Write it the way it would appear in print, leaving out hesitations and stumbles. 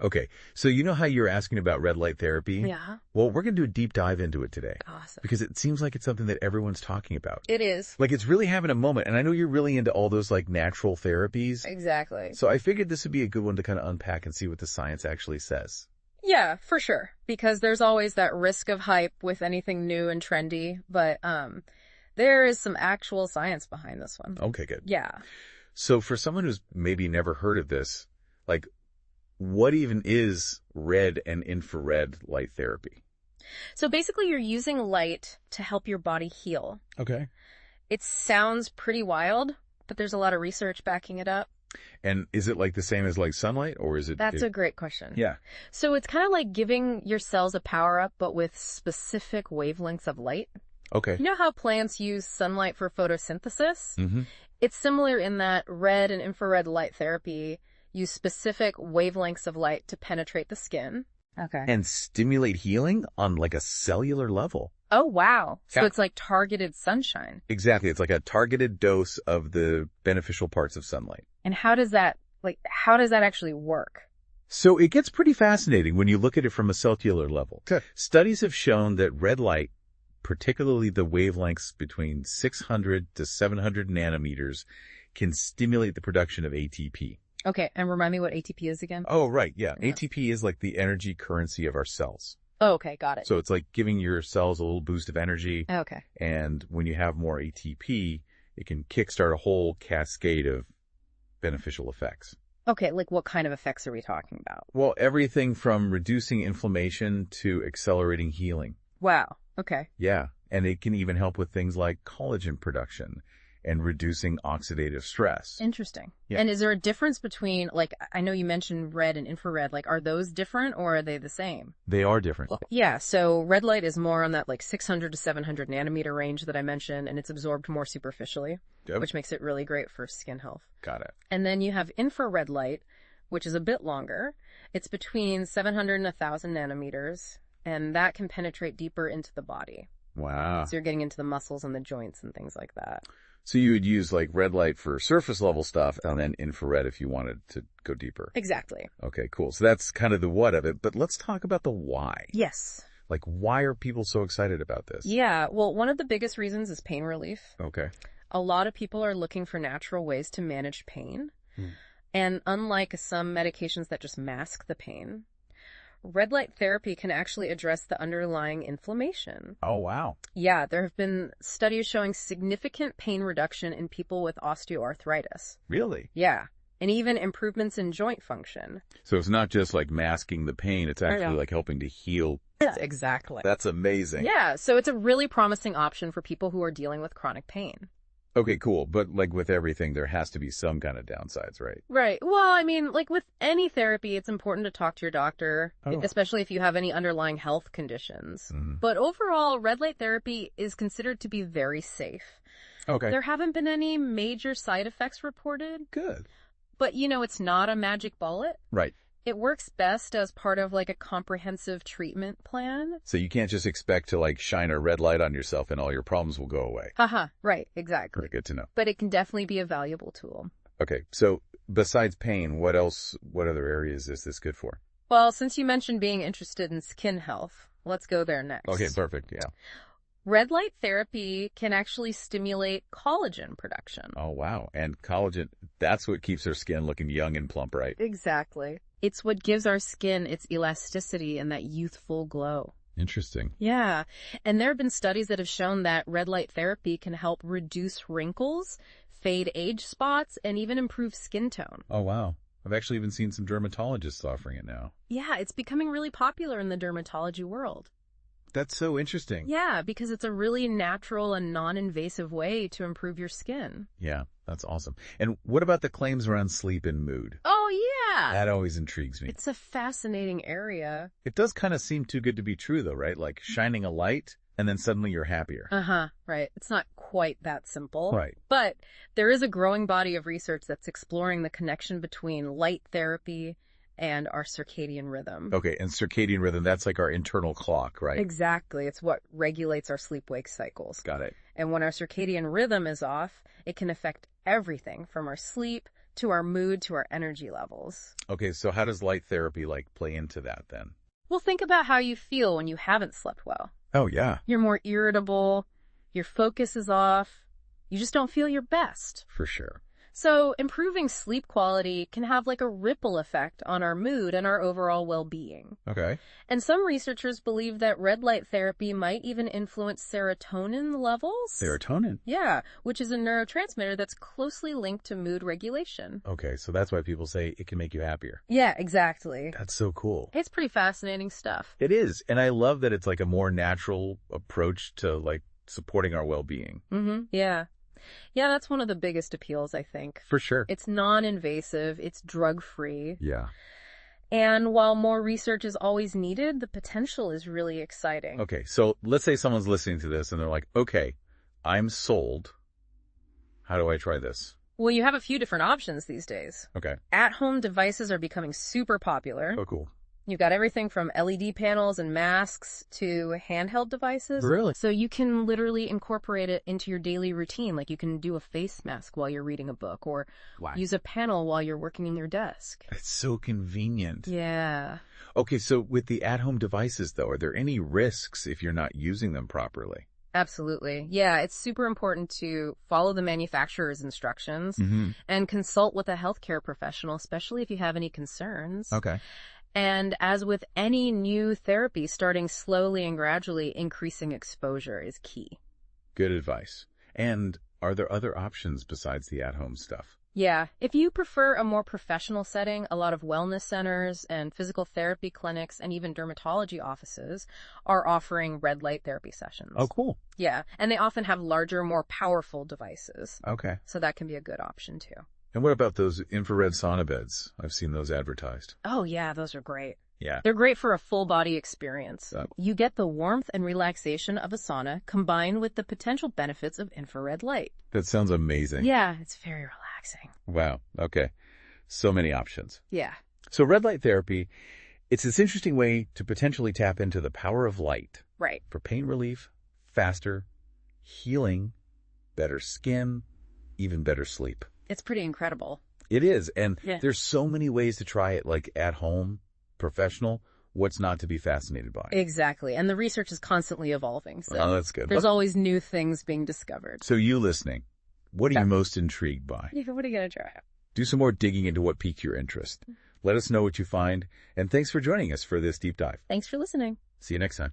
Okay, so you know how you're asking about red light therapy? Yeah. Well, we're going to do a deep dive into it today. Awesome. Because it seems like it's something that everyone's talking about. It is. Like it's really having a moment. And I know you're really into all those like natural therapies. Exactly. So I figured this would be a good one to kind of unpack and see what the science actually says. Yeah, for sure. Because there's always that risk of hype with anything new and trendy. But there is some actual science behind this one. Okay, good. Yeah. So for someone who's maybe never heard of this, like what even is red and infrared light therapy? So basically you're using light to help your body heal. Okay. It sounds pretty wild, but there's a lot of research backing it up. And is it like the same as like sunlight or is it? That's a great question. Yeah. So it's kind of like giving your cells a power up, but with specific wavelengths of light. Okay. You know how plants use sunlight for photosynthesis? Mm-hmm. It's similar in that red and infrared light therapy use specific wavelengths of light to penetrate the skin. Okay. And stimulate healing on like a cellular level. Oh, wow. So Yeah. it's like targeted sunshine. Exactly. It's like a targeted dose of the beneficial parts of sunlight. And how does that actually work? So it gets pretty fascinating when you look at it from a cellular level. Okay. Studies have shown that red light, particularly the wavelengths between 600 to 700 nanometers, can stimulate the production of ATP. Okay, and remind me what ATP is again? Oh, right. Yeah. Yeah. ATP is like the energy currency of our cells. Oh, okay, got it. So it's like giving your cells a little boost of energy. Okay. And when you have more ATP, it can kickstart a whole cascade of beneficial effects. Okay, like what kind of effects are we talking about? Well, everything from reducing inflammation to accelerating healing. Wow, okay. Yeah. And it can even help with things like collagen production and reducing oxidative stress. Interesting. Yeah. And is there a difference between, like, I know you mentioned red and infrared, like, are those different or are they the same? They are different. Yeah, so red light is more on that, like, 600 to 700 nanometer range that I mentioned, and it's absorbed more superficially, Yep. which makes it really great for skin health. Got it. And then you have infrared light, which is a bit longer. It's between 700 and 1,000 nanometers, and that can penetrate deeper into the body. Wow. So you're getting into the muscles and the joints and things like that. So you would use like red light for surface level stuff and then infrared if you wanted to go deeper. Exactly. Okay, cool. So that's kind of the what of it, but let's talk about the why. Yes. Like, why are people so excited about this? Yeah, well, one of the biggest reasons is pain relief. Okay. A lot of people are looking for natural ways to manage pain. And unlike some medications that just mask the pain, red light therapy can actually address the underlying inflammation. Oh, wow. Yeah, there have been studies showing significant pain reduction in people with osteoarthritis. Really? Yeah, and even improvements in joint function. So it's not just like masking the pain, it's actually like helping to heal. Exactly. That's amazing. Yeah, so it's a really promising option for people who are dealing with chronic pain. Okay, cool. But like with everything, there has to be some kind of downsides, right? Right. Well, I mean, like with any therapy, it's important to talk to your doctor, especially if you have any underlying health conditions. Mhm. But overall, red light therapy is considered to be very safe. Okay. There haven't been any major side effects reported, Good. but it's not a magic bullet. Right. It works best as part of like a comprehensive treatment plan. So you can't just expect to like shine a red light on yourself and all your problems will go away. Haha, right, exactly. Very good to know. But it can definitely be a valuable tool. Okay. So besides pain, what other areas is this good for? Well, since you mentioned being interested in skin health, let's go there next. Okay, perfect. Yeah. Red light therapy can actually stimulate collagen production. Oh, wow. And collagen, that's what keeps our skin looking young and plump, right? Exactly. It's what gives our skin its elasticity and that youthful glow. Interesting. Yeah. And there have been studies that have shown that red light therapy can help reduce wrinkles, fade age spots, and even improve skin tone. Oh, wow. I've actually even seen some dermatologists offering it now. Yeah, it's becoming really popular in the dermatology world. That's so interesting. Yeah, because it's a really natural and non-invasive way to improve your skin. Yeah, that's awesome. And what about the claims around sleep and mood? Oh, yeah. That always intrigues me. It's a fascinating area. It does kind of seem too good to be true, though, right? Like shining a light and then suddenly you're happier. Uh-huh, right. It's not quite that simple. Right. But there is a growing body of research that's exploring the connection between light therapy and our circadian rhythm. Okay, and circadian rhythm, that's like our internal clock, right? Exactly. It's what regulates our sleep-wake cycles. Got it. And when our circadian rhythm is off, it can affect everything from our sleep to our mood, to our energy levels. Okay, so how does light therapy play into that then? Well, think about how you feel when you haven't slept well. Oh, yeah. You're more irritable, your focus is off, you just don't feel your best. For sure. So improving sleep quality can have a ripple effect on our mood and our overall well-being. Okay. And some researchers believe that red light therapy might even influence serotonin levels. Serotonin? Yeah, which is a neurotransmitter that's closely linked to mood regulation. Okay, so that's why people say it can make you happier. Yeah, exactly. That's so cool. It's pretty fascinating stuff. It is, and I love that it's a more natural approach to supporting our well-being. Yeah. Yeah, that's one of the biggest appeals, I think. For sure. It's non-invasive, it's drug-free. Yeah. And while more research is always needed, the potential is really exciting. Okay, so let's say someone's listening to this and they're like, okay, I'm sold. How do I try this? Well, you have a few different options these days. Okay. At-home devices are becoming super popular. Oh, cool. You've got everything from LED panels and masks to handheld devices. Really? So you can literally incorporate it into your daily routine. You can do a face mask while you're reading a book or use a panel while you're working in your desk. It's so convenient. Yeah. Okay, so with the at-home devices, though, are there any risks if you're not using them properly? Absolutely. Yeah, it's super important to follow the manufacturer's instructions and consult with a healthcare professional, especially if you have any concerns. Okay. And as with any new therapy, starting slowly and gradually increasing exposure is key. Good advice. And are there other options besides the at-home stuff? Yeah. If you prefer a more professional setting, a lot of wellness centers and physical therapy clinics and even dermatology offices are offering red light therapy sessions. Oh, cool. Yeah. And they often have larger, more powerful devices. Okay. So that can be a good option too. And what about those infrared sauna beds? I've seen those advertised. Oh, yeah, those are great. Yeah. They're great for a full body experience. You get the warmth and relaxation of a sauna combined with the potential benefits of infrared light. That sounds amazing. Yeah, it's very relaxing. Wow. Okay. So many options. Yeah. So red light therapy, it's this interesting way to potentially tap into the power of light. Right. For pain relief, faster, healing, better skin, even better sleep. It's pretty incredible. It is. And there's so many ways to try it, at home, professional. What's not to be fascinated by? Exactly. And the research is constantly evolving. So oh, that's good. There's always new things being discovered. So you listening, what are you most intrigued by? Yeah, what are you going to try? Do some more digging into what piqued your interest. Let us know what you find. And thanks for joining us for this deep dive. Thanks for listening. See you next time.